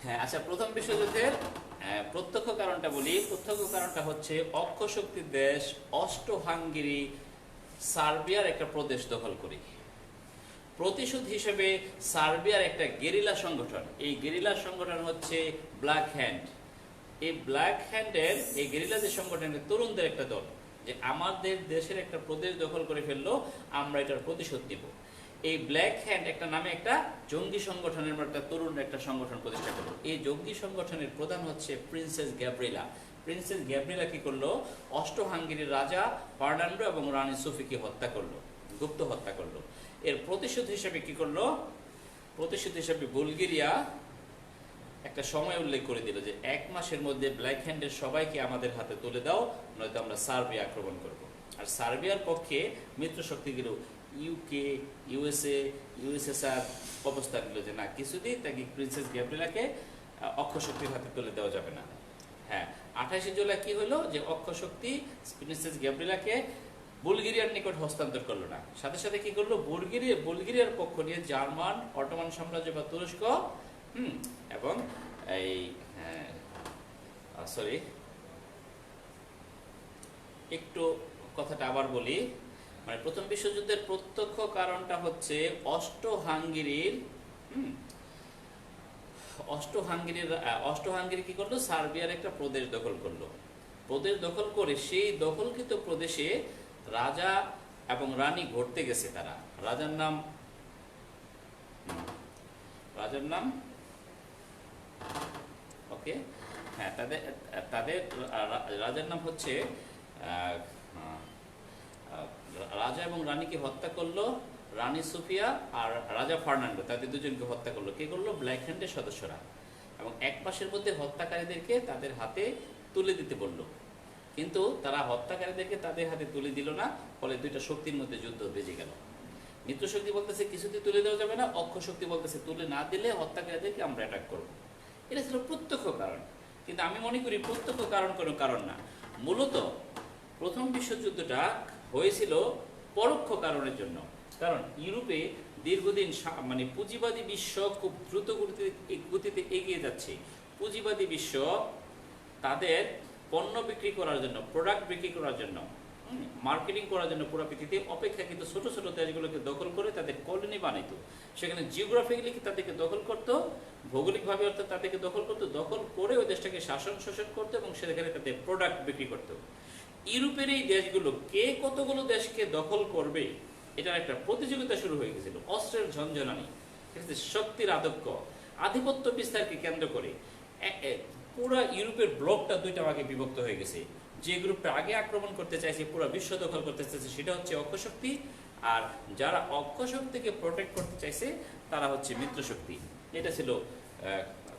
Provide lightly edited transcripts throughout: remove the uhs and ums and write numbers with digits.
হ্যাঁ, আচ্ছা, প্রথম বিশ্বযুদ্ধের প্রত্যক্ষ কারণটা বলি। প্রত্যক্ষ কারণটা হচ্ছে অক্ষশক্তির দেশ অস্ট্রো-হাঙ্গেরি সার্বিয়ার একটা প্রদেশ দখল করে। প্রতিশোধ হিসেবে সার্বিয়ার একটা গেরিলা সংগঠন, এই গেরিলা সংগঠন হচ্ছে ব্ল্যাক হ্যান্ড। এই ব্ল্যাক হ্যান্ডের এই গেরিলা যে সংগঠনের তরুণদের একটা দল, যে আমাদের দেশের একটা প্রদেশ দখল করে ফেললো, আমরা এটার প্রতিশোধ নিব। এই ব্ল্যাক হ্যান্ড একটা নামে একটা জঙ্গি সংগঠনের একটা তরুণ একটা সংগঠন প্রতিষ্ঠা করলো। এই জঙ্গি সংগঠনের প্রধান হচ্ছে প্রিন্সেস গ্যাব্রিয়েলা। প্রিন্সেস গ্যাব্রিয়েলা কি করলো? অস্ট্রো-হাঙ্গেরির রাজা ফার্নান্ডো এবং রানী সোফিকে হত্যা করলো, গুপ্ত হত্যা করলো। এর প্রতিশোধ হিসেবে কি করলো? প্রতিশোধ হিসেবে বুলগেরিয়া একটা সময় উল্লেখ করে দিল যে 1 মাসের মধ্যে ব্ল্যাক হ্যান্ডের সবাইকে আমাদের হাতে তুলে দাও, নয়তো আমরা সার্বিয়া আক্রমণ করব। আর সার্বিয়ার পক্ষে মিত্র শক্তিগুলো ইউকে, ইউএসএ, ইউএসএসআর অবস্থা দিল যে না, কিছুতেই তাকে প্রিন্সেস গ্যাব্রিয়েলাকে অক্ষশক্তির হাতে তুলে দেওয়া যাবে না। হ্যাঁ, 28 জুলাই কি হলো যে অক্ষশক্তি প্রিন্সেস গ্যাব্রিয়েলাকে বুলগেরিয়ার নিকট হস্তান্তর করলো না, সাথে সাথে কি করলো? বুলগেরিয়ার পক্ষ নিয়ে জার্মান, অটোমান সাম্রাজ্য বা তুরস্ক এবং এই সরি, একটু কথাটা আবার বলি। মানে প্রথম বিশ্বযুদ্ধের প্রত্যক্ষ কারণটা হচ্ছে অস্ট্রো-হাঙ্গেরি কি করলো? সার্বিয়ার একটা প্রদেশ দখল করলো। প্রদেশ দখল করে সেই দখলকৃত প্রদেশে রাজা এবং রানী ঘুরতে গেছে তারা। রাজার নাম ওকে, হ্যাঁ, তাদের রাজার নাম হচ্ছে রাজা এবং রানীকে হত্যা করলো রানী সোফিয়া আর রাজা ফার্নান্ডো, তাদের দুজনকে হত্যা করলো। কে করলো? ব্ল্যাক হ্যান্ডের সদস্যরা। এবং 1 মাসের মধ্যে হত্যাকারীদেরকে তাদের হাতে তুলে দিতে বললো। কিন্তু তারা হত্যাকারীদেরকে তাদের হাতে তুলে দিল না, ফলে দুইটা শক্তির মধ্যে যুদ্ধ বেজে গেল। মিত্র শক্তি বলতেছে কিছুতেই তুলে দেওয়া যাবে না, অক্ষ শক্তি বলতেছে তুলে না দিলে হত্যাকারীদেরকে আমরা অ্যাটাক করব। এটা ছিল প্রত্যক্ষ কারণ। কিন্তু আমি মনে করি প্রত্যক্ষ কারণ কোনো কারণ না। মূলত প্রথম বিশ্বযুদ্ধটা হয়েছিল পরোক্ষ কারণের জন্য। কারণ ইউরোপে দীর্ঘদিন মানে পুঁজিবাদী বিশ্ব খুব দ্রুত গতিতে এগিয়ে যাচ্ছে। পুঁজিবাদী বিশ্ব তাদের পণ্য বিক্রি করার জন্য, প্রোডাক্ট বিক্রি করার জন্য, মার্কেটিং করার জন্য পুরো পৃথিবীতে অপেক্ষাকৃত ছোট ছোট দেশগুলোকে দখল করে তাদের কলোনি বানাইত। সেখানে জিওগ্রাফিক্যালি তাদেরকে দখল করত, ভৌগোলিকভাবে অর্থাৎ তাদেরকে দখল করত, দখল করে ওই দেশটাকে শাসন শোষণ করতো এবং সেখানে তাদের প্রোডাক্ট বিক্রি করত। ইউরোপের এই দেশগুলো কে কতগুলো দেশকে দখল করবে এটার একটা প্রতিযোগিতা শুরু হয়ে গেছিল। অস্ত্রের ঝঞ্ঝনানি, ঠিক আছে, শক্তির আধিপত্য বিস্তারকে কেন্দ্র করে পুরো ইউরোপের ব্লকটা দুইটা ভাগে বিভক্ত হয়ে গেছে। যে গ্রুপটা আগে আক্রমণ করতে চাইছে, পুরো বিশ্ব দখল করতে চাইছে, সেটা হচ্ছে অক্ষশক্তি। আর যারা অক্ষশক্তিকে প্রোটেক্ট করতে চাইছে তারা হচ্ছে মিত্রশক্তি। এটা ছিল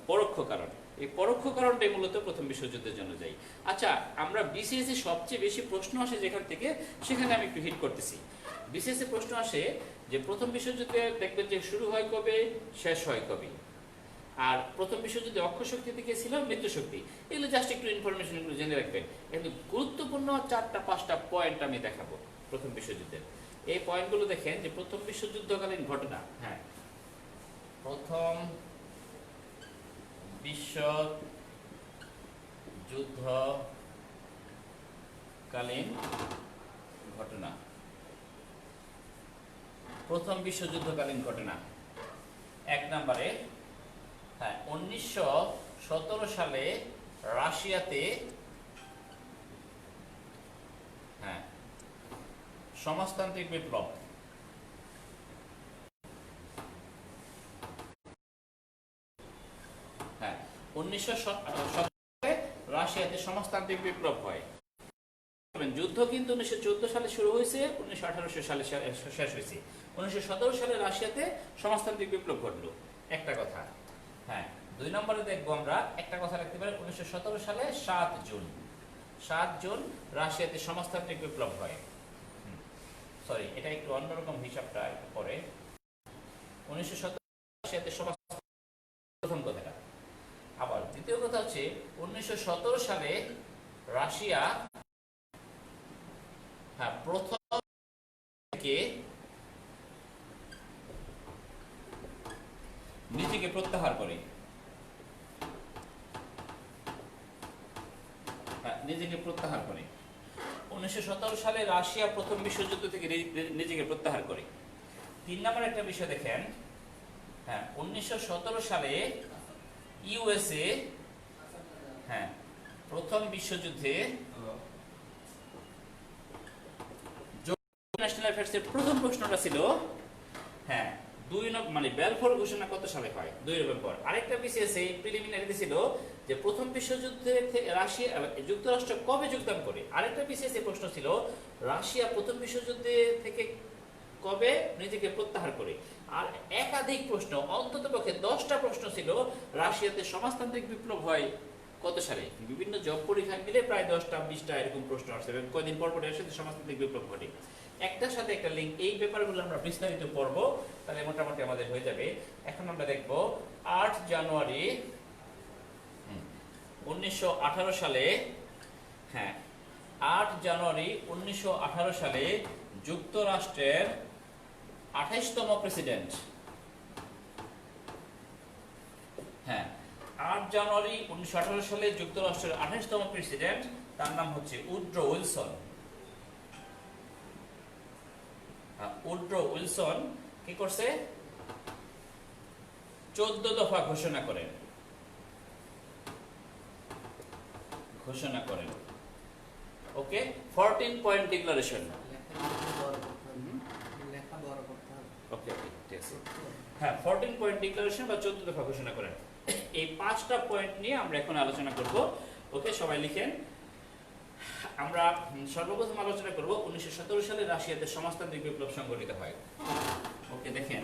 পরোক্ষ কারণ। এই পরোক্ষ কারণটাই মূলত প্রথম বিশ্বযুদ্ধের জন্য যাই। আচ্ছা, আমরা বিসিএস এ সবচেয়ে বেশি প্রশ্ন আসে যেখান থেকে, সেখানে আমি একটু হিট করতেছি। বিসিএস এ প্রশ্ন আসে যে প্রথম বিশ্বযুদ্ধে দেখবেন যে শুরু হয় কবে, শেষ হয় কবে। আর প্রথম বিশ্বযুদ্ধে অক্ষশক্তি থেকে ছিল মিত্রশক্তি। এগুলো জাস্ট একটু ইনফরমেশন এগুলো জেনে রাখবেন। এগুলো গুরুত্বপূর্ণ 4-5টা পয়েন্ট আমি দেখাবো প্রথম বিশ্বযুদ্ধের। এই পয়েন্টগুলো দেখেন যে প্রথম বিশ্বযুদ্ধকালীন ঘটনা। হ্যাঁ, প্রথম বিশ্বযুদ্ধকালীন ঘটনা। প্রথম বিশ্বযুদ্ধকালীন ঘটনা 1 নম্বরে, হ্যাঁ, 1917 সালে রাশিয়াতে সমাজতান্ত্রিক বিপ্লব। হ্যাঁ, 1917 সালে রাশিয়াতে সমাজতান্ত্রিক বিপ্লব হয়। যুদ্ধ কিন্তু 1914 সালে শুরু হয়েছে, 1918 সালে শেষ হয়েছে। 1917 সালে রাশিয়াতে সমাজতান্ত্রিক বিপ্লব ঘটলো, একটা কথা। হ্যাঁ, 2 নম্বরে দেখবো আমরা একটা কথা রাখতে পারি, 1917 সালে 7 জুন রাশিয়াতে সমাজতান্ত্রিক বিপ্লব হয়। সরি, এটা একটু অন্যরকম হিসাবটা একটু পরে। 1917 রাশিয়াতে প্রথম কথাটা। আবার দ্বিতীয় কথা হচ্ছে 1917 সালে রাশিয়া প্রথম থেকে নিজেকে প্রত্যাহার করে। নিজেকে প্রত্যাহার করে। 1917 সালে রাশিয়া প্রথম বিশ্বযুদ্ধ থেকে নিজেকে প্রত্যাহার করে। 3 নম্বর একটা বিষয় দেখেন, হ্যাঁ 1917 সালে ইউএসএ হ্যাঁ প্রথম বিশ্বযুদ্ধে ন্যাশনাল অ্যাফেয়ার্সের প্রথম প্রশ্নটা ছিল হ্যাঁ মানে বেলফোর ঘোষণা কত সালে হয়? 2 নভেম্বর। আরেকটা বিসিএস এই প্রিলিমিনারিতে ছিল যে প্রথম বিশ্বযুদ্ধে রাশিয়া যুক্তরাষ্ট্র কবে যোগদান করে। আরেকটা বিসিএস এর প্রশ্ন ছিল রাশিয়া প্রথম বিশ্বযুদ্ধে থেকে কবে নিজেকে প্রত্যাহার করে। আর একাধিক প্রশ্ন, অন্ততপক্ষে 10টা প্রশ্ন ছিল রাশিয়াতে সমাজতান্ত্রিক বিপ্লব হয় কত সালে। বিভিন্ন জব পরীক্ষা মিলে প্রায় 10টা 20টা এরকম প্রশ্ন আসছে, কয়েকদিন পর পর এর সাথে সমাজতান্ত্রিক বিপ্লব ঘটে। একটার সাথে একটা লিঙ্ক। এই ব্যাপারগুলো আমরা বিস্তারিত পড়বো, তাহলে মোটামুটি আমাদের হয়ে যাবে। এখন আমরা দেখব 8 জানুয়ারি 1918 সালে, হ্যাঁ 8 জানুয়ারি 1918 সালে যুক্তরাষ্ট্রের 28তম প্রেসিডেন্ট, হ্যাঁ 8 জানুয়ারি 1918 সালে যুক্তরাষ্ট্রের 28তম প্রেসিডেন্ট, তার নাম হচ্ছে উড্রো উইলসন। উড্রো উইলসন কি করছে? 14 দফা ঘোষণা করেন। ওকে, 14 পয়েন্ট ডিক্লারেশন। ওকে ঠিক আছে, হ্যাঁ 14 পয়েন্ট ডিক্লারেশন বা 14 দফা ঘোষণা করেন। এই 5টা পয়েন্ট নিয়ে আমরা এখন আলোচনা করব। ওকে, সবাই লিখেন। আমরা সর্বপ্রথম আলোচনা করব 1917 সালে রাশিয়াতে সমাজতান্ত্রিক বিপ্লব সংঘটিত হয়। ওকে দেখেন,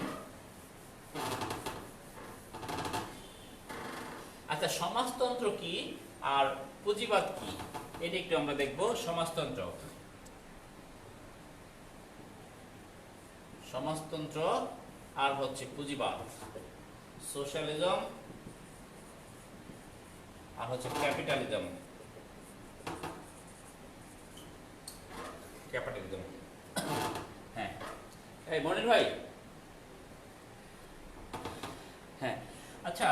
আচ্ছা সমাজতন্ত্র কি আর পুঁজিবাদ কি এটা একটু আমরা দেখব। সমাজতন্ত্র আর হচ্ছে পুঁজিবাদ, সোশ্যালিজম আর হচ্ছে ক্যাপিটালিজম। হ্যাঁ এই মনির ভাই, হ্যাঁ আচ্ছা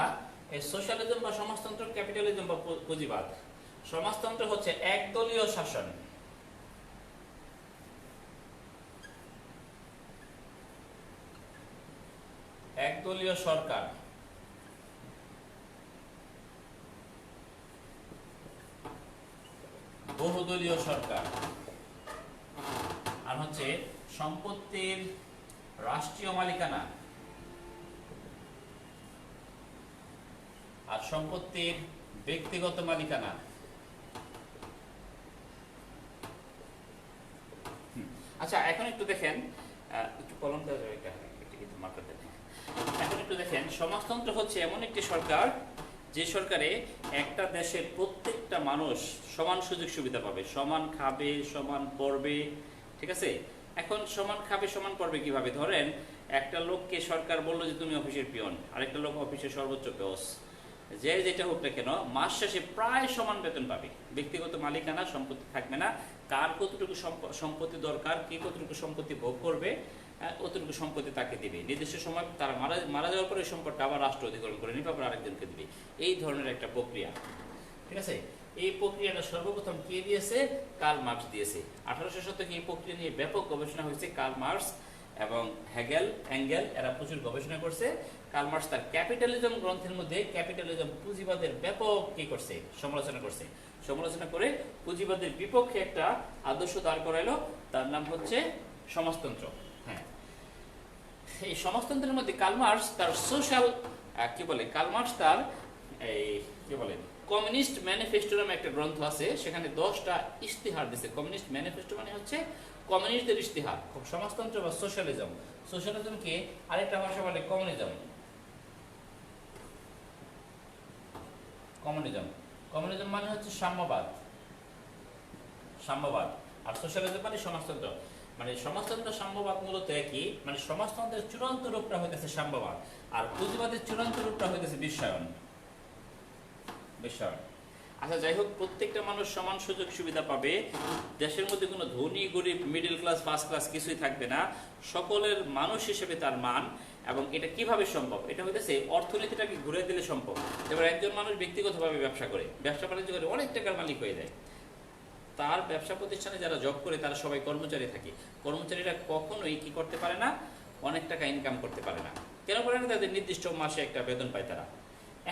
এই সোশ্যালিজম বা সমাজতন্ত্র, ক্যাপিটালিজম বা পুঁজিবাদ। সমাজতন্ত্র হচ্ছে একদলীয় শাসন, একদলীয় সরকার, বহুদলীয় সরকার, আর হচ্ছে সম্পত্তির রাষ্ট্রীয় মালিকানা আর সম্পত্তির ব্যক্তিগত মালিকানা। আচ্ছা এখন একটু দেখেন, একটু কলম দেওয়া যাবে, এখন একটু দেখেন সমাজতন্ত্র হচ্ছে এমন একটি সরকার যে সরকারে একটা দেশের প্রত্যেকটা মানুষ সমান সুযোগ সুবিধা পাবে, সমান খাবে, সমান পড়বে, ঠিক আছে। এখন সমান খাবে সমান পড়বে কিভাবে? ধরেন একটা লোককে সরকার বললো যে তুমি অফিসের পিয়ন, আরেকটা লোক অফিসের সর্বোচ্চ বস, যে যেটা হোক না কেন মাস শেষে প্রায় সমান বেতন পাবে। ব্যক্তিগত মালিকানা, সম্পত্তি থাকবে না, কার কতটুকু সম্পত্তি দরকার, কে কতটুকু সম্পত্তি ভোগ করবে, অতটুকু সম্পত্তি তাকে দিবে। নির্দিষ্ট সময় তারা মারা যাওয়ার পরে সম্পদটা আবার রাষ্ট্র অধিগ্রহণ করে নিবে, আবার আরেকজনকে দিবে। এই ধরনের একটা প্রক্রিয়া, ঠিক আছে। এই প্রক্রিয়াটা সর্বপ্রথম কে দিয়েছে? কার্ল মার্কস দিয়েছে। 1800 শতকে এই প্রক্রিয়া নিয়ে ব্যাপক গবেষণা হয়েছে। কার্ল মার্কস এবং অ্যাঙ্গেল এরা প্রচুর গবেষণা করছে। কার্ল মার্কস তার ক্যাপিটালিজম গ্রন্থের মধ্যে ক্যাপিটালিজম পুঁজিবাদের ব্যাপক কি করছে? সমালোচনা করে পুঁজিবাদের বিপক্ষে একটা আদর্শ দাঁড় করাইলো, তার নাম হচ্ছে সমাজতন্ত্র। হ্যাঁ, এই সমাজতন্ত্রের মধ্যে কার্ল মার্কস তার সোশ্যাল কার্ল মার্কস তার কমিউনিস্ট ম্যানিফেস্টো নামে একটা গ্রন্থ আছে, সেখানে 10টা ইশতেহার দিছে। কমিউনিস্ট ম্যানিফেস্টো মানে হচ্ছে কমিউনিস্টদের ইশতেহার। সমাজতন্ত্র বা সোশ্যালিজমকে আরেকটা ভাষা বলে কমিউনিজম। কমিউনিজম মানে হচ্ছে সাম্যবাদ, আর সোশ্যালিজম মানে সমাজতন্ত্র। মানে সমাজতন্ত্র সাম্যবাদ মূলত একই, মানে সমাজতন্ত্রের চূড়ান্ত রূপটা হইতেছে সাম্যবাদ, আর পুঁজিবাদের চূড়ান্ত রূপটা হইতেছে বিশ্বায়ন। আচ্ছা যাই হোক, প্রত্যেকটা মানুষ সমান সুযোগ সুবিধা পাবে, দেশের মধ্যে কোনো ধনী গরিব মিডল ক্লাস ফার্স্ট ক্লাস কিছুই থাকবে না, সকলের মানুষ হিসেবে তার মান। এবং এটা কিভাবে সম্ভব? এটা হইতেছে অর্থনীতিটাকে ঘুরে দিলে সম্ভব। এবার একজন মানুষ ব্যক্তিগতভাবে ব্যবসা বাণিজ্য করে অনেক টাকার মালিক হয়ে যায়, তার ব্যবসা প্রতিষ্ঠানে যারা জব করে তারা সবাই কর্মচারী থাকে। কর্মচারীরা কখনোই কি করতে পারে না, অনেক টাকা ইনকাম করতে পারে না। কেন পারে না? তাদের নির্দিষ্ট মাসে একটা বেতন পায় তারা।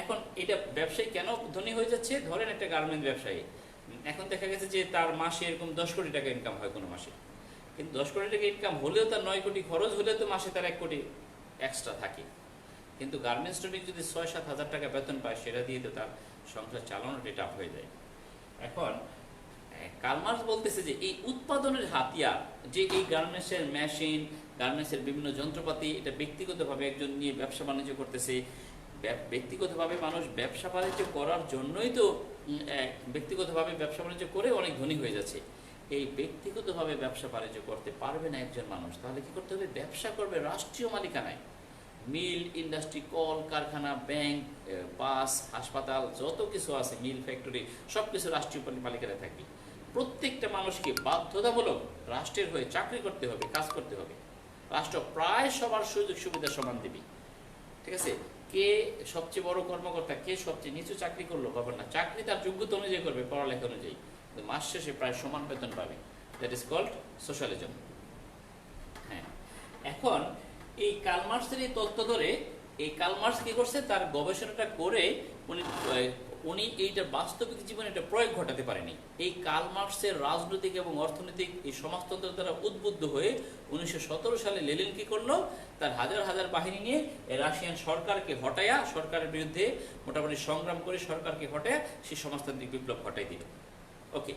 এখন এটা ব্যবসায়ী কেন ধনী হয়ে যাচ্ছে? ধরেন একটা গার্মেন্ট ব্যবসায়ী, এখন দেখা গেছে যে তার মাসে এরকম 10 কোটি টাকা ইনকাম হয় কোনো মাসে, কিন্তু 10 কোটি টাকা ইনকাম হলেও তার 9 কোটি খরচ, হলেও তো মাসে তার 1 কোটি এক্সট্রা থাকে। কিন্তু গার্মেন্টস শ্রমিক যদি 6-7 হাজার টাকা বেতন পায়, সেটা দিয়ে তো তার সংসার চালানোটা টাফ হয়ে যায়। এখন কার্ল মার্কস বলতেছে যে এই উৎপাদনের হাতিয়ার, যে এই গার্মেন্টসের মেশিন, গার্মেন্টসের বিভিন্ন যন্ত্রপাতি, এটা ব্যক্তিগতভাবে একজন নিয়ে ব্যবসা বাণিজ্য করতেছে। ব্যক্তিগতভাবে মানুষ ব্যবসা বাণিজ্য করার জন্যই তো ব্যক্তিগতভাবে ব্যবসা বাণিজ্য করে অনেক ধনী হয়ে যাচ্ছে। এই ব্যক্তিগতভাবে ব্যবসা বাণিজ্য করতে পারবে না একজন মানুষ, তাহলে কি করতে হবে? ব্যবসা করবে রাষ্ট্রীয় মালিকানায়। মিল, ইন্ডাস্ট্রি, কল কারখানা, ব্যাংক, বাস, হাসপাতাল, যত কিছু আছে, মিল, ফ্যাক্টরি, সব কিছু রাষ্ট্রীয় মালিকানায় থাকবে। প্রত্যেকটা মানুষকে বাধ্যতামূলক রাষ্ট্রের হয়ে চাকরি করতে হবে, কাজ করতে হবে। রাষ্ট্র প্রায় সবার সুযোগ সুবিধা সমান দেবে। ঠিক আছে? কে সবচেয়ে বড় কর্মকর্তা, কে সবচেয়ে নিচু চাকরি করলো খবর না, চাকরি তার যোগ্যতা অনুযায়ী করবে, পড়ালেখা অনুযায়ী, মাস শেষে প্রায় সমান বেতন পাবে। That is called socialism. হ্যাঁ, এখন এই কার্ল মার্কসের এই তত্ত্ব ধরে এই কার্ল মার্কস কি করছে, তার গবেষণাটা করে উনি এইটা বাস্তবিক জীবনে এটা প্রয়োগ ঘটাতে পারেনি। এই কার্ল মার্কসের রাজনৈতিক এবং অর্থনৈতিক এই সমাজতন্ত্রের দ্বারা উদ্বুদ্ধ হয়ে 1917 সালে লেনিন কি করলো, তার হাজার হাজার বাহিনী নিয়ে রাশিয়ান সরকারকে হটায়া, সরকারের বিরুদ্ধে মোটামুটি সংগ্রাম করে সরকারকে হটায়া সেই সমাজতান্ত্রিক বিপ্লব ঘটাই দিল। ওকে,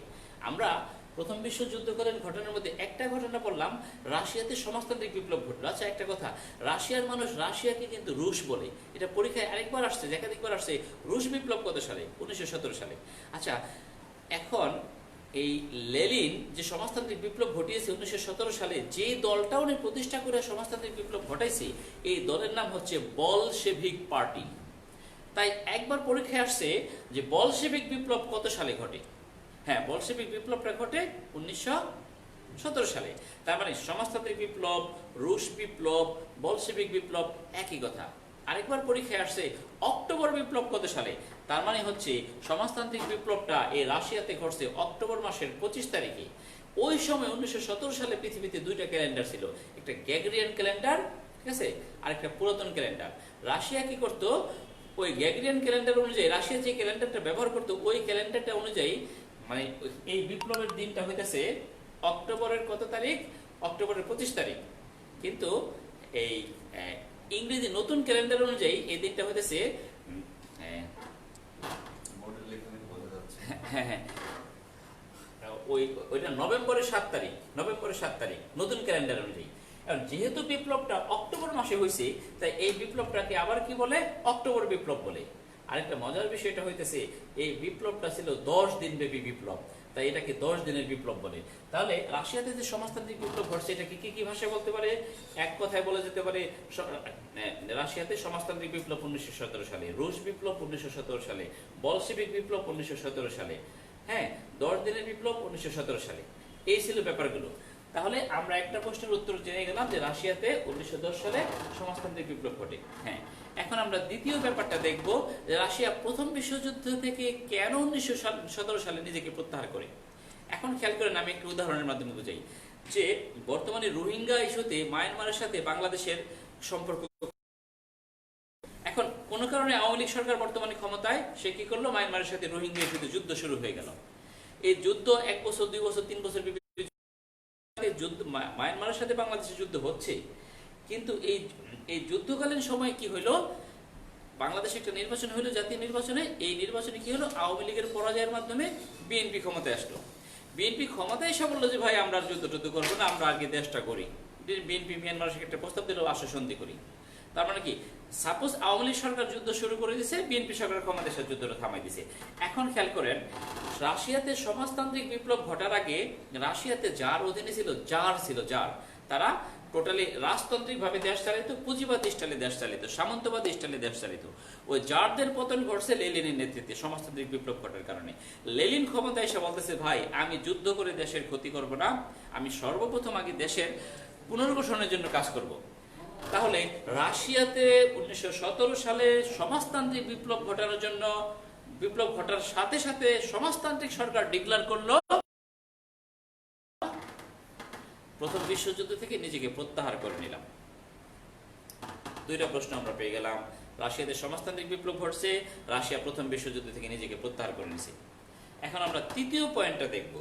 আমরা প্রথম বিশ্বযুদ্ধকালীন ঘটনার মধ্যে একটা ঘটনা বললাম, রাশিয়াতে সমাজতান্ত্রিক বিপ্লব ঘটল। আচ্ছা, একটা কথা, রাশিয়ার মানুষ রাশিয়াকে কিন্তু রুশ বলে। এটা পরীক্ষায় আরেকবার আসছে, একাধিকবার আসছে। রুশ বিপ্লব কত সালে? 1917 সালে। আচ্ছা, এখন এই লেনিন যে সমাজতান্ত্রিক বিপ্লব ঘটিয়েছে 1917 সালে, যে দলটা উনি প্রতিষ্ঠা করে সমাজতান্ত্রিক বিপ্লব ঘটাইছে, এই দলের নাম হচ্ছে বলশেভিক পার্টি। তাই একবার পরীক্ষায় আসছে যে বলশেভিক বিপ্লব কত সালে ঘটে। হ্যাঁ, বলশেভিক বিপ্লবটা ঘটে 1917 সালে। তার মানে সমাজতান্ত্রিক বিপ্লব, রুশ বিপ্লব, বলশেভিক বিপ্লব একই কথা। আরেকবার পরীক্ষায় আসছে অক্টোবর বিপ্লব কত সালে। তার মানে হচ্ছে সমাজতান্ত্রিক বিপ্লবটা এই রাশিয়াতে ঘটছে অক্টোবর মাসের 25 তারিখে। ওই সময় 1917 সালে পৃথিবীতে দুইটা ক্যালেন্ডার ছিল, একটা গ্রেগরিয়ান ক্যালেন্ডার, ঠিক আছে, আর একটা পুরাতন ক্যালেন্ডার। রাশিয়া কি করতো, ওই গ্রেগরিয়ান ক্যালেন্ডার অনুযায়ী, রাশিয়া যে ক্যালেন্ডারটা ব্যবহার করতো, ওই ক্যালেন্ডারটা অনুযায়ী মানে এই বিপ্লবের দিনটা হইতেছে অক্টোবরের কত তারিখ? অক্টোবরের 25 তারিখ। কিন্তু এই ইংরেজি নতুন ক্যালেন্ডার অনুযায়ী এই দিনটা হইতেছে ওইটা নভেম্বরের 7 তারিখ। নভেম্বরের 7 তারিখ নতুন ক্যালেন্ডার অনুযায়ী। যেহেতু বিপ্লবটা অক্টোবর মাসে হয়েছে, তাই এই বিপ্লবটাকে আবার কি বলে? অক্টোবর বিপ্লব বলে। আরেকটা মজার বিষয়টা হইতেছে, এই বিপ্লবটা ছিল 10 দিন ব্যাপী বিপ্লব, তাই এটাকে 10 দিনের বিপ্লব বলে। তাহলে রাশিয়াতে যে সমাজতান্ত্রিক বিপ্লব ঘটছে, এটাকে কি ভাষায় বলতে পারে? এক কথায় বলা যেতে পারে, রাশিয়াতে সমাজতান্ত্রিক বিপ্লব 1917 সালে, রুশ বিপ্লব 1917 সালে, বলশেভিক বিপ্লব 1917 সালে, হ্যাঁ, 10 দিনের বিপ্লব 1917 সালে। এই ছিল ব্যাপারগুলো। তাহলে আমরা একটা প্রশ্নের উত্তর জেনে গেলাম যে রাশিয়াতে 1910 সালে সমাজতান্ত্রিক বিপ্লব ঘটে। হ্যাঁ, এখন আমরা দ্বিতীয় ব্যাপারটা দেখব যে রাশিয়া প্রথম বিশ্বযুদ্ধ থেকে কেন 1917 সালে নিজেকে প্রত্যাহার করে। এখন খেয়াল করেন, আমি একটু উদাহরণের মাধ্যমে বুঝাই যে বর্তমানে রোহিঙ্গা ইস্যুতে মায়ানমারের সাথে বাংলাদেশের সম্পর্ক। এখন কোন কারণে আওয়ামী লীগ সরকার বর্তমানে ক্ষমতায়, সে কি করলো? মায়ানমারের সাথে রোহিঙ্গা ইস্যুতে যুদ্ধ শুরু হয়ে গেল। এই যুদ্ধ 1 বছর, 2 বছর, 3 বছর যুদ্ধ, মায়ানমারের সাথে বাংলাদেশের যুদ্ধ হচ্ছে। কিন্তু এই যুদ্ধকালীন সময় কি হইলো? বাংলাদেশে একটা নির্বাচন হইলো, জাতীয় নির্বাচনে। এই নির্বাচনে কি হলো? আওয়ামী লীগের পরাজয়ের মাধ্যমে বিএনপি ক্ষমতায় আসলো। বিএনপি ক্ষমতায় এসে বললো যে ভাই আমরা যুদ্ধ করবো না, আমরা আগে দেশটা করি। বিএনপি মিয়ানমারের সাথে একটা প্রস্তাব দিল, আসো সন্ধি করি। তার মানে কি, সাপোজ আওয়ামী লীগ সরকার যুদ্ধ শুরু করে দিছে, বিএনপি সরকার ক্ষমতায় এসে যুদ্ধটা থামাই দিছে। এখন খেয়াল করেন, রাশিয়াতে সমাজতান্ত্রিক বিপ্লব ঘটার আগে রাশিয়াতে যার অধীনে ছিল, জার, তারা টোটালি রাজতান্ত্রিক ভাবে দেশ চালিত, পুঁজিবাদী স্টাইলে দেশ চালিত, সামন্তবাদী স্টাইলে দেশ চালিত। ওই জারদের পতন ঘটছে লেনিনের নেতৃত্বে সমাজতান্ত্রিক বিপ্লব ঘটার কারণে। লেনিন ক্ষমতায় এসে বলতেছে, ভাই আমি যুদ্ধ করে দেশের ক্ষতি করব না, আমি সর্বপ্রথম আগে দেশের পুনর্গঠনের জন্য কাজ করব। তাহলে রাশিয়াতে 1917 সালে সমাজতান্ত্রিক বিপ্লব ঘটানোর জন্য, বিপ্লব ঘটার সাথে সাথে সমাজতান্ত্রিক সরকার ডিক্লেয়ার করলো প্রথম বিশ্বযুদ্ধ থেকে নিজেকে প্রত্যাহার করে নিলাম। দুইটা প্রশ্ন আমরা পেয়ে গেলাম। রাশিয়াতে সমাজতান্ত্রিক বিপ্লব ঘটছে, রাশিয়া প্রথম বিশ্বযুদ্ধ থেকে নিজেকে প্রত্যাহার করে নিছে। এখন আমরা তৃতীয় পয়েন্টটা দেখব।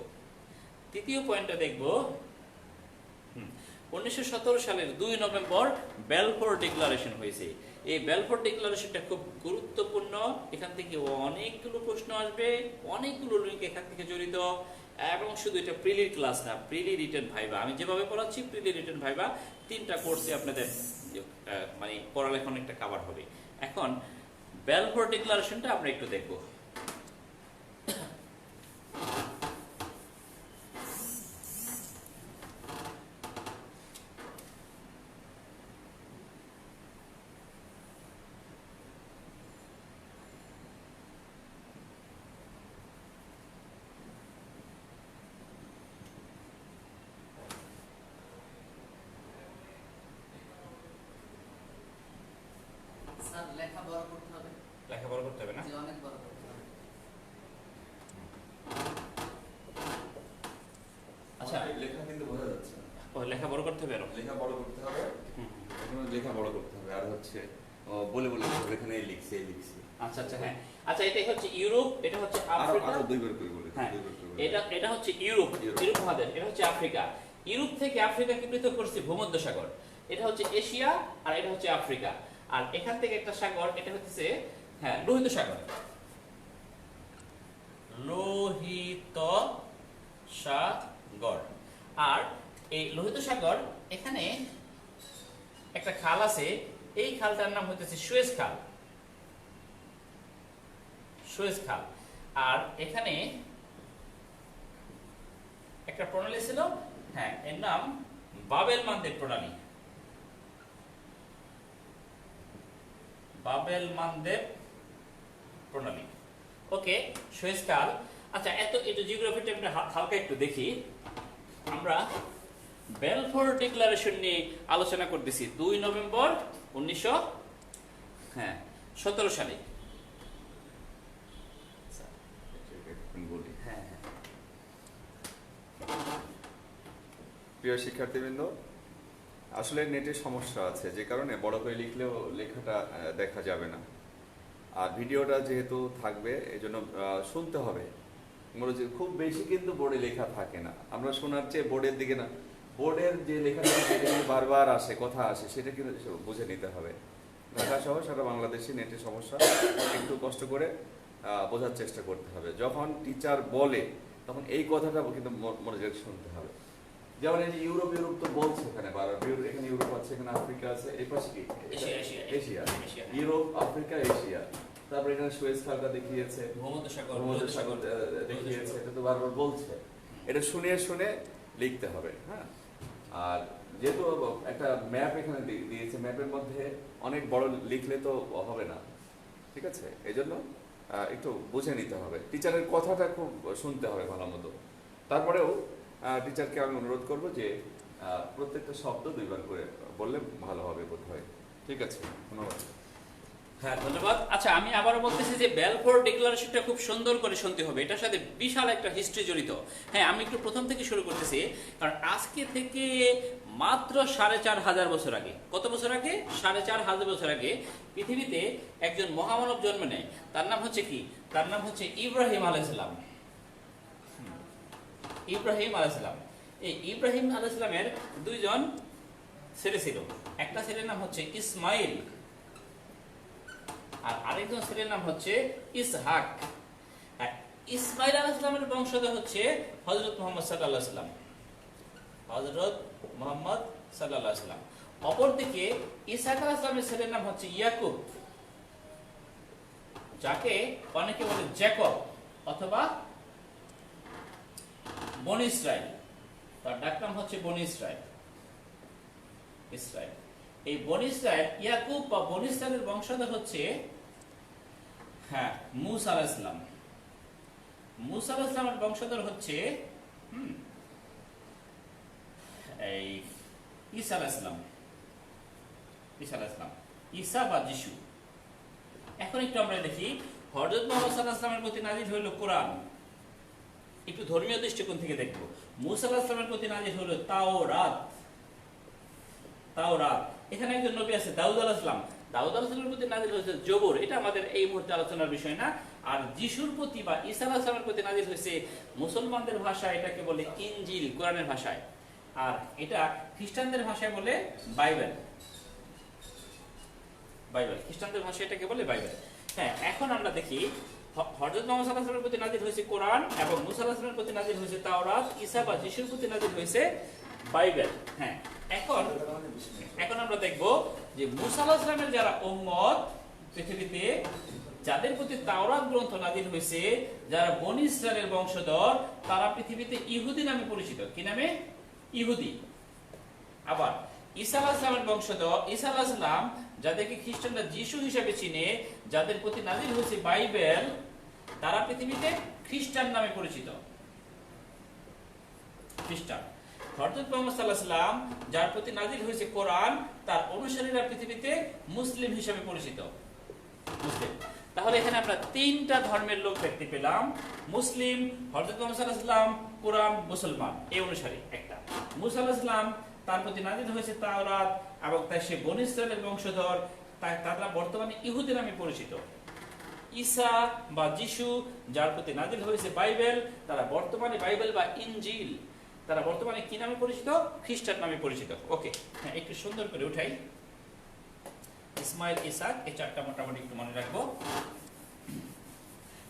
1917 সালের 2 নভেম্বর বেলফোর ডিক্লারেশন হয়েছে। এই বেলফোর ডিক্লারেশনটা খুব গুরুত্বপূর্ণ। এখান থেকে অনেকগুলো প্রশ্ন আসবে, অনেকগুলো লিঙ্ক এখান থেকে জড়িত, এবং শুধু এটা প্রিলির ক্লাস না, প্রিলি রিটেন ভাইবা। আমি যেভাবে পড়াচ্ছি প্রিলি রিটেন ভাইবা 3টা কোর্সে আপনাদের মানে পড়ালেখা অনেকটা কভার হবে। এখন বেলফোর ডিক্লারেশনটা আমরা একটু দেখব। লেখা বড় করতে হবে। লেখা বড় করতে হবে না? জি, অনেক বড় করতে হবে। আচ্ছা, লেখা কিন্তু বোঝা যাচ্ছে না। লেখা বড় করতে হবে। লেখা বড় করতে হবে, এখানে লেখা বড় করতে হবে। আর হচ্ছে বলে বলে এখানে লিখছে লিখছে। আচ্ছা আচ্ছা, হ্যাঁ আচ্ছা, এটা হচ্ছে ইউরোপ, এটা হচ্ছে আফ্রিকা। আরো দুইবার করে বলে, হ্যাঁ, দুইবার করে বলে। এটা হচ্ছে ইউরোপ মহাদেশ, এটা হচ্ছে আফ্রিকা। ইউরোপ থেকে আফ্রিকাকে পৃথক করছে ভূমধ্যসাগর। এটা হচ্ছে এশিয়া আর এটা হচ্ছে আফ্রিকা। আর এখান থেকে একটা সাগর, এটা হচ্ছে হ্যাঁ লোহিত সাগর। লোহিত সাগর। আর এই লোহিত সাগর, এখানে একটা খাল আছে, এই খালটার নাম হচ্ছে সুয়েজ খাল। সুয়েজ খাল। আর এখানে একটা প্রণালী ছিল, হ্যাঁ, এর নাম বাবেল মানদেব প্রণালী। বাবেল মানদেব প্রণালী। ওকে, সুয়েজ খাল। আচ্ছা, একটু জিওগ্রাফিটা আমরা হালকা একটু দেখি। আমরা বেলফোর ডিক্লারেশন নিয়ে আলোচনা করতেছি 2 নভেম্বর 1917 সালে। বলি, হ্যাঁ, প্রিয় শিক্ষার্থীবৃন্দ, আসলে নেটের সমস্যা আছে, যে কারণে বড় করে লিখলেও লেখাটা দেখা যাবে না। আর ভিডিওটা যেহেতু থাকবে, এই জন্য শুনতে হবে। খুব বেশি কিন্তু বোর্ডে লেখা থাকে না, আমরা শোনার চেয়ে বোর্ডের দিকে না, বোর্ডের যে লেখাটা বারবার আসে, কথা আসে, সেটা কিন্তু বুঝে নিতে হবে। ঢাকা সহ সারা বাংলাদেশে নেটের সমস্যা, একটু কষ্ট করে বোঝার চেষ্টা করতে হবে। যখন টিচার বলে তখন এই কথাটা কিন্তু মনোযোগ শুনতে হবে। যেমন এই যে ইউরোপ তো বলছে এখানে বারবার, এখানে ইউরোপ আছে, এখানে আফ্রিকা আছে, এই পাশে কি এশিয়া। Europe, Africa, Asia. তারপরে এখানে সুয়েজ খালটা দেখিয়েছে, ভূমধ্যসাগর দেখিয়েছে, এটা তো বারবার বলছে। এটা শুনে শুনে লিখতে হবে। হ্যাঁ, আর যেহেতু একটা ম্যাপ এখানে দিয়েছে, ম্যাপের মধ্যে অনেক বড় লিখলে তো হবে না, ঠিক আছে? এই জন্য একটু বুঝে নিতে হবে। টিচারের কথাটা খুব শুনতে হবে ভালো মতো। তারপরেও টিচারকে আমি অনুরোধ করব যে প্রত্যেকটা শব্দ 2বার করে বললে ভালো হবে বোধ হয়। ঠিক আছে, ধন্যবাদ। হ্যাঁ, ধন্যবাদ। আচ্ছা, আমি আবারও বলতেছি যে বেলফোর ডিক্লারেশনটা খুব সুন্দর করে শুনতে হবে, এটার সাথে বিশাল একটা হিস্ট্রি জড়িত। হ্যাঁ, আমি একটু প্রথম থেকে শুরু করতেছি, কারণ আজকে থেকে মাত্র 4500 বছর আগে, কত বছর আগে? 4500 বছর আগে পৃথিবীতে একজন মহামানব জন্ম নেয়। তার নাম হচ্ছে কি? তার নাম হচ্ছে ইব্রাহিম আলাইহিসসালাম। ইব্রাহিম আলাইহিসসালাম। এই ইব্রাহিম আলাইহিসসালামের 2 জন ছেলে ছিল। একটা ছেলের নাম হচ্ছে ইসমাইল, আর আরেকজন ছেলের নাম হচ্ছে ইসহাক। ইসমাইল আলাইহিস সালামের বংশধর হচ্ছে হযরত মুহাম্মদ সাল্লাল্লাহু আলাইহি ওয়াসাল্লাম। হযরত মুহাম্মদ সাল্লাল্লাহু আলাইহি ওয়াসাল্লাম। অপরদিকে ইসহাক আলাইহিস সালামের ছেলের নাম হচ্ছে ইয়াকুব, যাকে অনেকে বলে জ্যাকব অথবা বনি ইসরাইল। তার ডাকনাম হচ্ছে বনি ইসরাইল। এই বনি ইসরাইল, ইয়াকুব বা বনি ইসরাইলের বংশধর হচ্ছে হ্যাঁ মূসা আলাইহিস সালাম। মূসা আলাইহিস সালামের বংশধর হচ্ছে এই ঈসা আলাইহিস সালাম। ঈসা বা যিশু। এখন একটু আমরা দেখি হযরত মুহাম্মদ সাল্লাল্লাহু আলাইহি ওয়াসাল্লামের প্রতি নাযিল হইল কোরআন। একটু ধর্মীয় দৃষ্টিকোণ থেকে দেখবো। মূসা আলাইহিস সালামের প্রতি নাজিল হলো তাওরাত। তাওরাত, এখানে একজন নবী আছে দাউদ আলাইহিস সালাম, দাউদ আলাইহিস সালামের প্রতি নাজিল হয়েছে জবুর। এটা আমাদের এই মুহূর্তে আলোচনার বিষয় না। আর যিশুর প্রতি বা ঈসা আলাইহিস সালামের প্রতি নাজিল হয়েছে মুসলমানদের ভাষায় এটাকে বলে ইনজিল, কোরআনের ভাষায়। আর এটা খ্রিস্টানদের ভাষায় বলে বাইবেল। বাইবেল খ্রিস্টানদের ভাষায় এটাকে বলে বাইবেল। হ্যাঁ, এখন আমরা দেখি হযরত মুহাম্মদ সাল্লাল্লাহু আলাইহি ওয়াসাল্লামের প্রতি নাজিল হয়েছে কোরআন এবং মুসা আলাইহিস সালামের প্রতি নাজিল হয়েছে তাওরাত, ঈসা বা যিশুর প্রতি নাজিল হয়েছে বাইবেল। হ্যাঁ, এখন আমরা দেখব যে মুসা আলাইহিস সালামের যারা উম্মত পৃথিবীতে, যাদের প্রতি তাওরাত গ্রন্থ নাজিল হয়েছে, যারা বনী ইসরায়েলের বংশধর, তারা পৃথিবীতে ইহুদি নামে পরিচিত। কি নামে? ইহুদি। আবার ঈসা আলাইহিস সালামের বংশধর, ঈসা আলাইহিস সালাম যাদেরকে খ্রিস্টানরা যিশু হিসেবে চিনে, যাদের প্রতি নাজিল হয়েছে বাইবেল, তারা পৃথিবীতে খ্রিস্টান নামে পরিচিত। খ্রিস্টান। হযরত মুহাম্মদ সাল্লাল্লাহু আলাইহি ওয়াসাল্লাম যার প্রতি নাজিল হয়েছে কোরআন, তার অনুসারীরা পৃথিবীতে মুসলিম হিসেবে পরিচিত। মুসলিম। তাহলে এখানে আমরা তিনটা ধর্মের লোক দেখতে পেলাম। মুসলিম, হযরত মুহাম্মদ সাল্লাল্লাহু আলাইহি ওয়াসাল্লাম, কোরআন, মুসলমান, এই অনুসারী একটা। মুসা আলাইহিস সালাম, তার প্রতি নাজিল হয়েছে তাওরাত এবং তাই সে বনী ইসরায়েলের বংশধর, তারা বর্তমানে ইহুদি নামে পরিচিত। ঈসা বা যিশু, যার প্রতি নাজিল হয়েছে বাইবেল, তারা বর্তমানে বাইবেল বা ইনজিল, তারা বর্তমানে কি নামে পরিচিত? খ্রিস্টান নামে পরিচিত। ওকে, হ্যাঁ, একটু সুন্দর করে উঠাই। ইসমাইল, ইসাক, এই চারটা মোটামুটি একটু মনে রাখবো।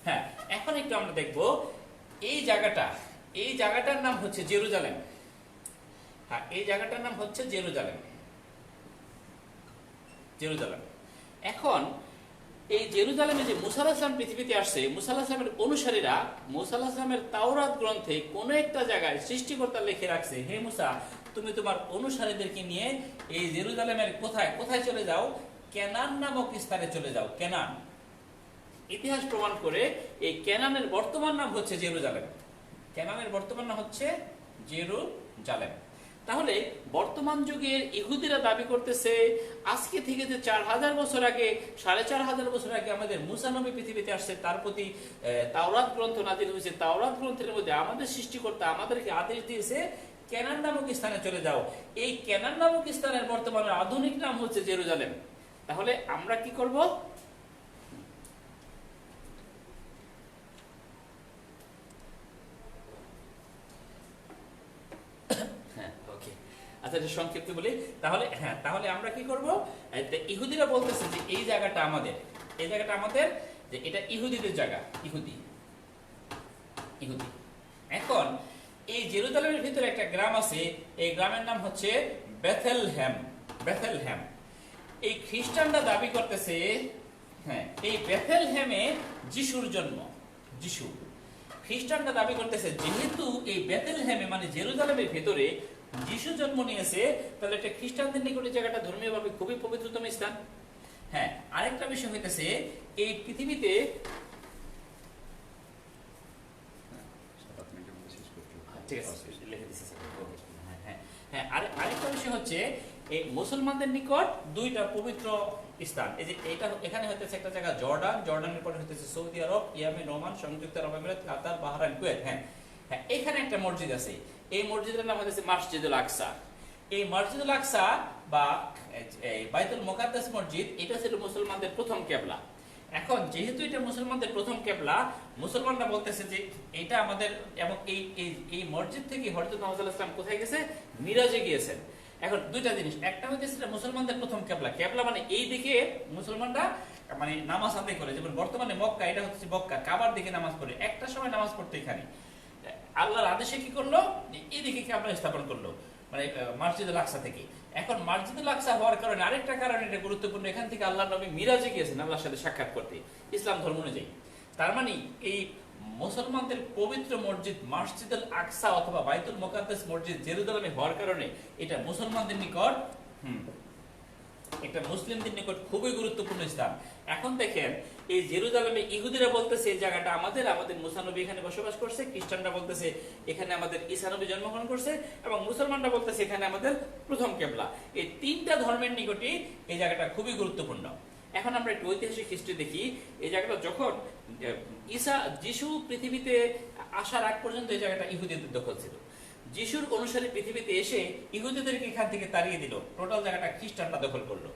হ্যাঁ, এখন একটু আমরা দেখবো এই জায়গাটার নাম হচ্ছে জেরুজালেম। হ্যাঁ, এই জায়গাটার নাম হচ্ছে জেরুজালেম। জেরুজালেম। এখন এই জেরুজালেমে যে মুসা আলাইহিস সালাম পৃথিবীতে আসছে, মুসা আলাইহিস সালামের অনুসারীরা মুসা আলাইহিস সালামের তাওরাত গ্রন্থে কোনো একটা জায়গায় সৃষ্টিকর্তা লিখে রাখছে, হে মুসা, তুমি তোমার অনুসারীদেরকে নিয়ে এই জেরুজালেমের কোথায় চলে যাও? কেনান নামক স্থানে চলে যাও। কেনান। ইতিহাস প্রমাণ করে এই কেনানের বর্তমান নাম হচ্ছে জেরুজালেম। কেনানের বর্তমান নাম হচ্ছে জেরুজালেম। তাহলে বর্তমান যুগের ইহুদিরা দাবি করতেছে আজকে থেকে যে 4000 বছর আগে, 4500 বছর আগে আমাদের মুসা নবী পৃথিবীতে আসছে, তার প্রতি তাওরাত গ্রন্থ নাজিল হয়েছে। তাওরাত গ্রন্থের মধ্যে আমাদের সৃষ্টিকর্তা আমাদেরকে আদেশ দিয়েছে কেনান নামক স্থানে চলে যাও। এই কেনান নামক স্থানের বর্তমানে আধুনিক নাম হচ্ছে জেরুজালেম। তাহলে আমরা কি করব? আচ্ছা, সংক্ষিপ্ত বলি তাহলে। হ্যাঁ, তাহলে আমরা কি করব? ইহুদিরা বলতেছে যে এই জায়গাটা আমাদের, যে এটা ইহুদিদের জায়গা। ইহুদি। এখন এই জেরুজালেমের ভিতরে একটা গ্রাম আছে, এই গ্রামের নাম হচ্ছে বেথেলহেম। এই খ্রিস্টানরা দাবি করতেছে, হ্যাঁ, এই বেথেলহেমে যিশুর জন্ম। যিশু। খ্রিস্টানরা দাবি করতেছে যেহেতু এই বেথেলহেমে মানে জেরুজালেমের ভিতরে যিশু জন্ম নিয়েছে, তাহলে এটা খ্রিস্টানদের নিকটে জায়গাটা ধর্মীয়ভাবে খুবই পবিত্রতম স্থান। হ্যাঁ, আরেকটা বিষয় হইতেছে এই পৃথিবীতে, ঠিক আছে লিখে দিচ্ছি। হ্যাঁ, আরেকটা বিষয় হচ্ছে এই মুসলমানদের নিকট দুইটা পবিত্র স্থান। এই যে এখানে হইতেছে একটা জায়গা জর্ডানের পরে হইতেছে সৌদি আরব, ইয়েমেন, ওমান, সংযুক্ত আরব আমিরাত, কাতার, বাহরাইন, কুয়েত। হ্যাঁ, এখানে একটা মসজিদ আছে। এই মসজিদের নাম হচ্ছে মসজিদুল আকসা। এই মসজিদুল আকসা বা বাইতুল মুকাদ্দাস মসজিদ, এটা ছিল মুসলমানদের প্রথম কিবলা। এখন যেহেতু এটা মুসলমানদের প্রথম কিবলা, মুসলমানরা বলতেছে যে এটা আমাদের, এবং এই মসজিদ থেকে হযরত মুহাম্মদ সাল্লাল্লাহু আলাইহি ওয়াসাল্লাম কোথায় গেছে? মিরাজে গিয়েছেন। এখন দুইটা জিনিস, একটা হচ্ছে মুসলমানদের প্রথম কিবলা মানে এই দিকে মুসলমানরা মানে নামাজ আদায় করে, যেমন বর্তমানে মক্কা, এটা হচ্ছে মক্কা, কাবার দিকে নামাজ পড়ে। একটা সময় নামাজ পড়তে এখানে আল্লাহর আদেশে কি করলো? এইদিকে কিবলা স্থাপন করলো, মানে মসজিদুল আকসা থেকে। এখন মসজিদুল আকসা হওয়ার কারণে আরেকটা কারণে এটা গুরুত্বপূর্ণ, এখান থেকে আল্লাহর নবী মিরাজে গিয়েছেন আল্লাহর সাথে সাক্ষাৎ করতে, ইসলাম ধর্ম অনুযায়ী। তার মানে এই মুসলমানদের পবিত্র মসজিদ মসজিদুল আকসা অথবা বাইতুল মুকাদ্দাস মসজিদ জেরুজালেমে হওয়ার কারণে এটা মুসলমানদের নিকট, একটা মুসলিমদের নিকট খুবই গুরুত্বপূর্ণ স্থান। এখন দেখেন এই জেরুজালেমে ইহুদিরা বলতেছে এই জায়গাটা আমাদের মুসা নবী এখানে বসবাস করছে, খ্রিস্টানরা বলতেছে এখানে আমাদের ঈসা নবী জন্মগ্রহণ করছে, এবং মুসলমানরা বলতেছে এখানে আমাদের প্রথম কিবলা। এই তিনটা ধর্মের নিকটে এই জায়গাটা খুবই গুরুত্বপূর্ণ। এখন আমরা একটু ঐতিহাসিক হিস্ট্রি দেখি। এই জায়গাটা যখন যিশু পৃথিবীতে আসার আগ পর্যন্ত এই জায়গাটা ইহুদিদের দখল ছিল। যিশুর অনুসারী পৃথিবীতে এসে ইহুদিদেরকে এখান থেকে তাড়িয়ে দিল, টোটাল জায়গাটা খ্রিস্টানরা দখল করলো।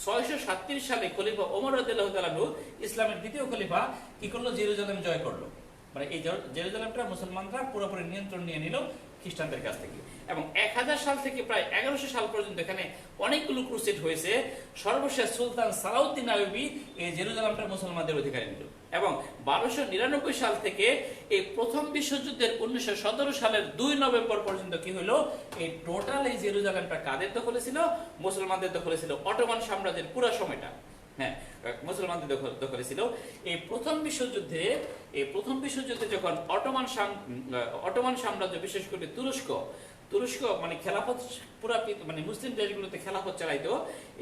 637 সালে খলিফা ওমর রাদিয়াল্লাহু তাআলা আনহু, ইসলামের দ্বিতীয় খলিফা, কি করলো? জেরুজালেম জয় করলো। মানে এই জেরুজালেমটা মুসলমানরা পুরোপুরি নিয়ন্ত্রণ নিয়ে নিল খ্রিস্টানদের কাছ থেকে। এবং 1000 সাল থেকে প্রায় 1100 সাল পর্যন্ত এখানে অনেকগুলো ক্রুসেড হয়েছে। সর্বশেষ সুলতান সালাউদ্দিন আইয়ুবী এই জেরুজালেমটা মুসলমানদের অধিকারে নিল। এবং 1299 সাল থেকে এই প্রথম বিশ্বযুদ্ধের 1917 সালের 2 নভেম্বর পর্যন্ত কি হলো? এই টোটাল এই জেরুজালেমটা কাদের দখলে ছিল? মুসলমানদের দখলে ছিল। অটোমান সাম্রাজ্যের পুরো সময়টা, হ্যাঁ, মুসলমানদের দখলে ছিল। এই প্রথম বিশ্বযুদ্ধে যখন অটোমান সাম্রাজ্য, বিশেষ করে তুরস্ক মানে খেলাফত, পুরা মানে মুসলিম দেশগুলোতে খেলাফত চালাইতো।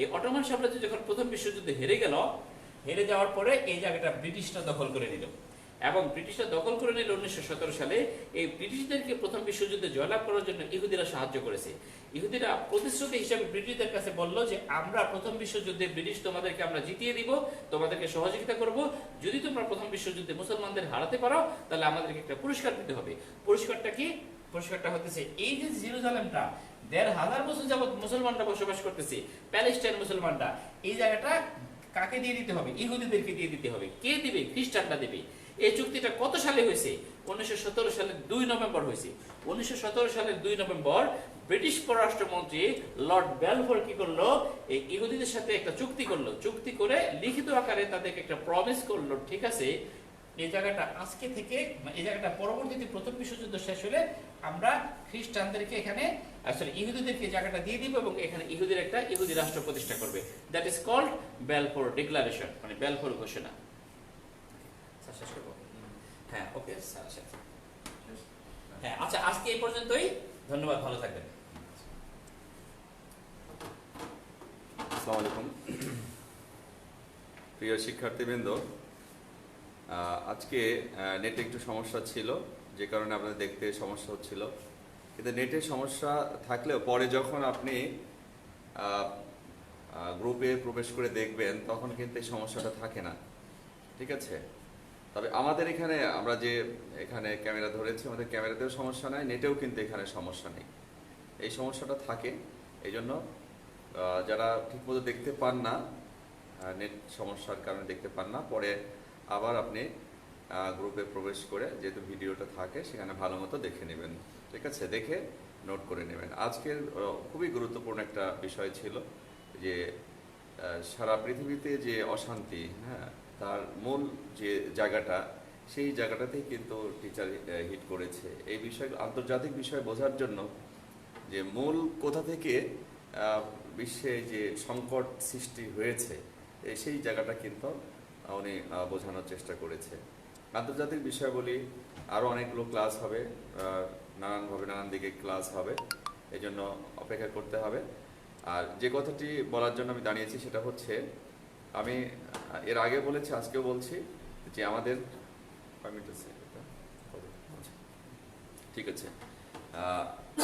এই অটোমান সাম্রাজ্য যখন প্রথম বিশ্বযুদ্ধে হেরে যাওয়ার পরে এই জায়গাটা ব্রিটিশরা দখল করে নিল। এবং ব্রিটিশরা দখল করে নিল 1917 সালে। এই ব্রিটিশদেরকে প্রথম বিশ্বযুদ্ধে জয়লাভ করার জন্য ইহুদিরা সাহায্য করেছে। ইহুদিরা প্রতিশ্রুতি হিসেবে ব্রিটিশদের কাছে বলল যে আমরা প্রথম বিশ্বযুদ্ধে ব্রিটিশ তোমাদেরকে আমরা জিতিয়ে দিব, তোমাদেরকে সহযোগিতা করব। যদি তোমরা প্রথম বিশ্বযুদ্ধে মুসলমানদের হারাতে পারো তাহলে আমাদেরকে একটা পুরস্কার দিতে হবে। পুরস্কারটা কি? পুরস্কারটা হতেছে এই যে জেরুজালেমটা 1500 বছর যাবত মুসলমানরা বসবাস করতেছে, প্যালেস্টাইন মুসলমানরা, এই জায়গাটা কাকে দিয়ে দিতে হবে? ইহুদিদেরকে দিয়ে দিতে হবে। কে দিবে? খ্রিস্টানরা দিবে। এই চুক্তিটা কত সালে হয়েছে? 1917 সালের 2 নভেম্বর হয়েছে। 1917 সালের 2 নভেম্বর ব্রিটিশ পররাষ্ট্রমন্ত্রী লর্ড ব্যালফোর কি করলো? এই ইহুদিদের সাথে একটা চুক্তি করলো। চুক্তি করে লিখিত আকারে তাদেরকে একটা প্রমিস করলো, ঠিক আছে, এই জায়গাটা আজকে থেকে, এই জায়গাটা পরবর্তীতে প্রথম বিশ্বযুদ্ধ শেষ হলে আমরা খ্রিস্টানদেরকে এখানে, আসলে ইহুদিদেরকে জায়গাটা দিয়ে দিব এবং এখানে ইহুদি রাষ্ট্র প্রতিষ্ঠা করবে। That is called Balfour declaration, মানে ব্যালফোর ঘোষণা। শেষ করবো? হ্যাঁ, ওকে স্যার, শেষ। হ্যাঁ, আচ্ছা, আজকে এই পর্যন্তই। ধন্যবাদ, ভালো থাকবেন। আসসালামু আলাইকুম প্রিয় শিক্ষার্থীবৃন্দ, আজকে নেটে একটু সমস্যা ছিল, যে কারণে আপনাদের দেখতে সমস্যা হচ্ছিল। কিন্তু নেটের সমস্যা থাকলেও পরে যখন আপনি গ্রুপে প্রবেশ করে দেখবেন তখন কিন্তু এই সমস্যাটা থাকে না, ঠিক আছে? তবে আমাদের এখানে আমরা যে এখানে ক্যামেরা ধরেছি, আমাদের ক্যামেরাতেও সমস্যা নাই, নেটেও কিন্তু এখানে সমস্যা নেই। এই সমস্যাটা থাকে, এই জন্য যারা ঠিকমতো দেখতে পান না, নেট সমস্যার কারণে দেখতে পান না, পরে আবার আপনি গ্রুপে প্রবেশ করে যেহেতু ভিডিওটা থাকে সেখানে ভালো মতো দেখে নেবেন, ঠিক আছে? দেখে নোট করে নেবেন। আজকের খুবই গুরুত্বপূর্ণ একটা বিষয় ছিল যে সারা পৃথিবীতে যে অশান্তি, হ্যাঁ, তার মূল যে জায়গাটা, সেই জায়গাটাতেই কিন্তু টিচার হিট করেছে। এই বিষয়, আন্তর্জাতিক বিষয় বোঝার জন্য যে মূল কোথা থেকে বিশ্বে যে সংকট সৃষ্টি হয়েছে, সেই জায়গাটা কিন্তু উনি বোঝানোর চেষ্টা করেছে। আন্তর্জাতিক বিষয়াবলী আরও অনেকগুলো ক্লাস হবে, নানানভাবে নানান দিকে ক্লাস হবে, এই জন্য অপেক্ষা করতে হবে। আর যে কথাটি বলার জন্য আমি দাঁড়িয়েছি সেটা হচ্ছে, আমি এর আগে বলেছি, আজকেও বলছি যে আমাদের ঠিক আছে,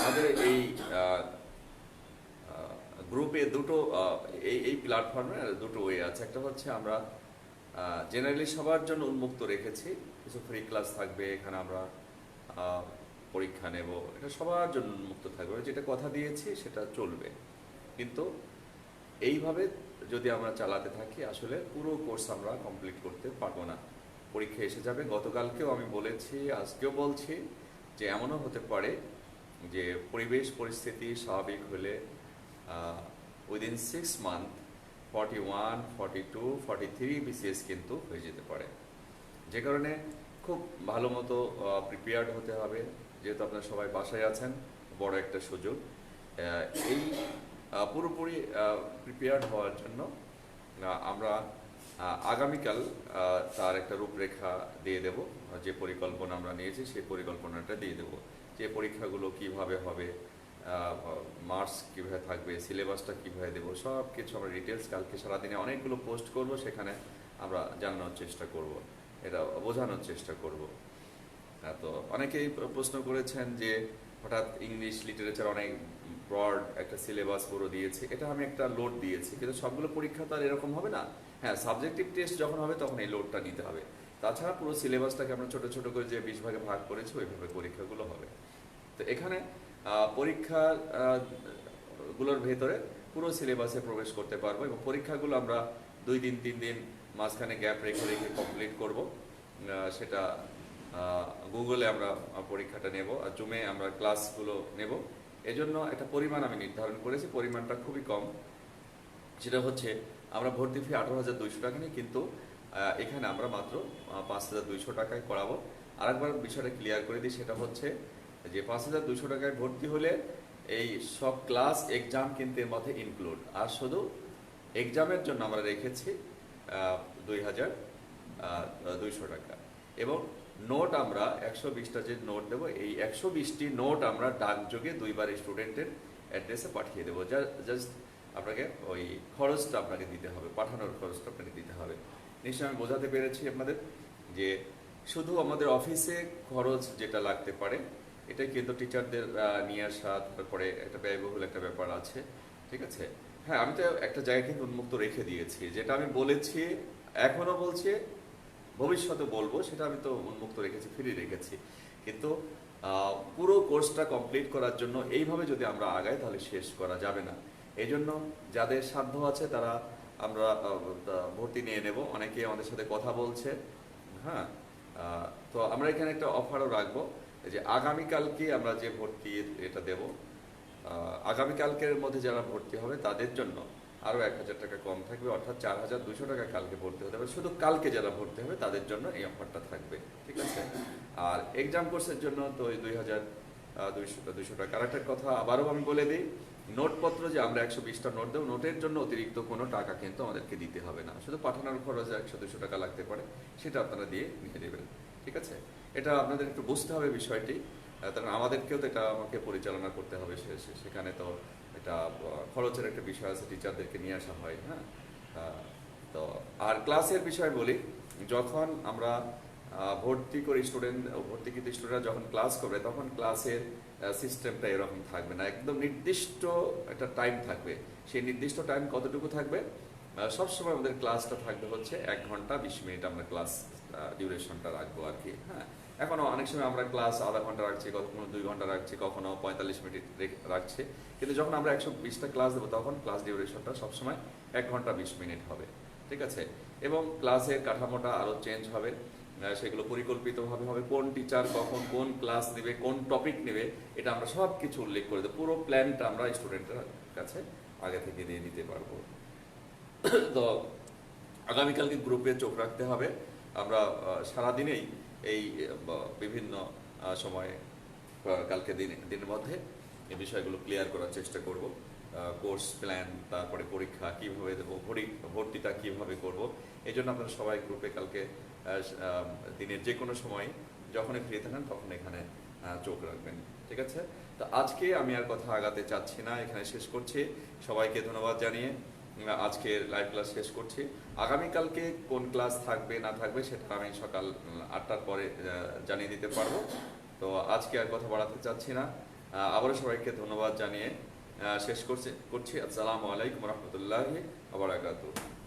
আমাদের এই গ্রুপে দুটো, এই প্ল্যাটফর্মে দুটো ওয়ে আছে। একটা হচ্ছে আমরা জেনারেলি সবার জন্য উন্মুক্ত রেখেছি, কিছু ফ্রি ক্লাস থাকবে, এখানে আমরা পরীক্ষা নেব, এটা সবার জন্য উন্মুক্ত থাকবে, যেটা কথা দিয়েছি সেটা চলবে। কিন্তু এইভাবে যদি আমরা চালাতে থাকি আসলে পুরো কোর্স আমরা কমপ্লিট করতে পারবো না, পরীক্ষা এসে যাবে। গতকালকেও আমি বলেছি, আজকেও বলছি যে এমনও হতে পারে যে পরিবেশ পরিস্থিতি স্বাভাবিক হলে উইদিন 6 মান্থ 41, 42, 43 বিসিএস কিন্তু হয়ে যেতে পারে। যে কারণে খুব ভালো মতো প্রিপেয়ার্ড হতে হবে, যেহেতু আপনারা সবাই বাসায় আছেন, বড় একটা সুযোগ। এই পুরোপুরি প্রিপেয়ার্ড হওয়ার জন্য আমরা আগামীকাল তার একটা রূপরেখা দিয়ে দেব, যে পরিকল্পনা আমরা নিয়েছি সেই পরিকল্পনাটা দিয়ে দেব, যে পরীক্ষাগুলো কিভাবে হবে, মার্কস কীভাবে থাকবে, সিলেবাসটা কীভাবে দেবো, সব কিছু আমরা ডিটেলস কালকে সারাদিনে অনেকগুলো পোস্ট করব, সেখানে আমরা জানানোর চেষ্টা করব, এটা বোঝানোর চেষ্টা করব। তো অনেকেই প্রশ্ন করেছেন যে হঠাৎ ইংলিশ লিটারেচার অনেক ব্রড একটা সিলেবাস পুরো দিয়েছে, এটা আমি একটা লোড দিয়েছি, কিন্তু সবগুলো পরীক্ষা তো আর এরকম হবে না। হ্যাঁ, সাবজেক্টিভ টেস্ট যখন হবে তখন এই লোডটা নিতে হবে। তাছাড়া পুরো সিলেবাসটাকে আমরা ছোট ছোট করে যে 20 ভাগে ভাগ করেছি ওইভাবে পরীক্ষাগুলো হবে। তো এখানে পরীক্ষা গুলোর ভেতরে পুরো সিলেবাসে প্রবেশ করতে পারবো এবং পরীক্ষাগুলো আমরা 2 দিন 3 দিন মাঝখানে গ্যাপ রেখে রেখে কমপ্লিট করব। সেটা গুগলে আমরা পরীক্ষাটা নেব আর জুমে আমরা ক্লাসগুলো নেব। এজন্য একটা পরিমাণ আমি নির্ধারণ করেছি, পরিমাণটা খুবই কম। সেটা হচ্ছে আমরা ভর্তি ফি 18,200 টাকা নিই, কিন্তু এখানে আমরা মাত্র 5,200 টাকায় করাবো। আরেকবার বিষয়টা ক্লিয়ার করে দিই, সেটা হচ্ছে যে 5,200 টাকায় ভর্তি হলে এই সব ক্লাস এক্সাম কিন্তু এর মধ্যে ইনক্লুড, আর শুধু এক্সামের জন্য আমরা রেখেছি 2,200 টাকা। এবং নোট আমরা 120টা যে নোট দেবো, এই 120টি নোট আমরা ডাকযোগে 2বার স্টুডেন্টের অ্যাড্রেসে পাঠিয়ে দেবো। জাস্ট আপনাকে ওই খরচটা আপনাকে দিতে হবে, পাঠানোর খরচটা আপনাকে দিতে হবে। নিশ্চয়ই আমি বোঝাতে পেরেছি আপনাদের যে শুধু আমাদের অফিসে খরচ যেটা লাগতে পারে এটা কিন্তু টিচারদের নিয়ে আসা, তারপরে একটা ব্যয়বহুল একটা ব্যাপার আছে, ঠিক আছে। হ্যাঁ, আমি তো একটা জায়গা কিন্তু উন্মুক্ত রেখে দিয়েছি, যেটা আমি বলেছি এখনো বলছি, ভবিষ্যতে বলবো, সেটা আমি তো উন্মুক্ত রেখেছি, ফ্রি রেখেছি। কিন্তু পুরো কোর্সটা কমপ্লিট করার জন্য এইভাবে যদি আমরা আগাই তাহলে শেষ করা যাবে না। এই জন্য যাদের সাধ্য আছে তারা আমরা ভর্তি নিয়ে নেব। অনেকে আমাদের সাথে কথা বলছে। হ্যাঁ, তো আমরা এখানে একটা অফারও রাখবো যে আগামীকালকে আমরা যে ভর্তি এটা দেব, আগামীকালকের মধ্যে যারা ভর্তি হবে তাদের জন্য আরও 1,000 টাকা কম থাকবে, অর্থাৎ 4,200 টাকা কালকে ভর্তি হতে হবে। শুধু কালকে যারা ভর্তি হবে তাদের জন্য এই অফারটা থাকবে, ঠিক আছে। আর এক্সাম কোর্সের জন্য তো ওই 2,200 টাকা। আর একটা কথা আবারও আমি বলে দিই, নোটপত্র যে আমরা 120টা নোট দেবো, নোটের জন্য অতিরিক্ত কোনো টাকা কিন্তু আমাদেরকে দিতে হবে না, শুধু পাঠানোর খরচে 100-200 টাকা লাগতে পারে, সেটা আপনারা দিয়ে নিয়ে নেবেন, ঠিক আছে। এটা আপনাদের একটু বুঝতে হবে বিষয়টি, কারণ আমাদেরকেও তো এটা আমাকে পরিচালনা করতে হবে, সেখানে তো এটা খরচের একটা বিষয় আছে, টিচারদেরকে নিয়ে আসা হয়। হ্যাঁ, তো আর ক্লাসের বিষয় বলি, যখন আমরা ভর্তি করি ভর্তিকৃত স্টুডেন্টরা যখন ক্লাস করবে তখন ক্লাসের সিস্টেমটা এরকম থাকবে না, একদম নির্দিষ্ট একটা টাইম থাকবে। সেই নির্দিষ্ট টাইম কতটুকু থাকবে? সবসময় আমাদের ক্লাসটা থাকবে হচ্ছে 1 ঘন্টা 20 মিনিট আমরা ক্লাস ডিউরেশনটা রাখবো আর কি। হ্যাঁ, এখনো অনেক সময় আমরা ক্লাস আধা ঘন্টা রাখছি, কখনো 2 ঘন্টা রাখছি, কখনো 45 মিনিট রাখছি, কিন্তু যখন আমরা 120টা ক্লাস দেবো তখন ক্লাস ডিউরেশনটা সবসময় 1 ঘন্টা 20 মিনিট হবে, ঠিক আছে। এবং ক্লাসের কাঠামোটা আরও চেঞ্জ হবে, সেগুলো পরিকল্পিতভাবে হবে, কোন টিচার কখন কোন ক্লাস নেবে, কোন টপিক নেবে, এটা আমরা সব কিছু উল্লেখ করে দেবো। পুরো প্ল্যানটা আমরা স্টুডেন্টের কাছে আগে থেকে দিয়ে দিতে পারবো। তো আগামীকালকে গ্রুপে চোখ রাখতে হবে। আমরা সারাদিনেই এই বিভিন্ন সময়ে কালকে দিনের মধ্যে এই বিষয়গুলো ক্লিয়ার করার চেষ্টা করব। কোর্স প্ল্যান, তারপরে পরীক্ষা কিভাবে দেবো, ভর্তিটা কিভাবে করব, এই জন্য আপনারা সবাই গ্রুপে কালকে দিনের যে কোনো সময় যখনই ফ্রি থাকেন তখন এখানে চোখ রাখবেন, ঠিক আছে। তো আজকে আমি আর কথা আগাতে চাচ্ছি না, এখানে শেষ করছি। সবাইকে ধন্যবাদ জানিয়ে আজকে লাইভ ক্লাস শেষ করছি। আগামীকালকে কোন ক্লাস থাকবে না থাকবে সেটা আমি সকাল 8টার পরে জানিয়ে দিতে পারবো। তো আজকে আর কথা বাড়াতে চাচ্ছি না, আবারও সবাইকে ধন্যবাদ জানিয়ে শেষ করছি। আসসালামু আলাইকুম রহমতুল্লাহি ওয়া বারাকাতুহু।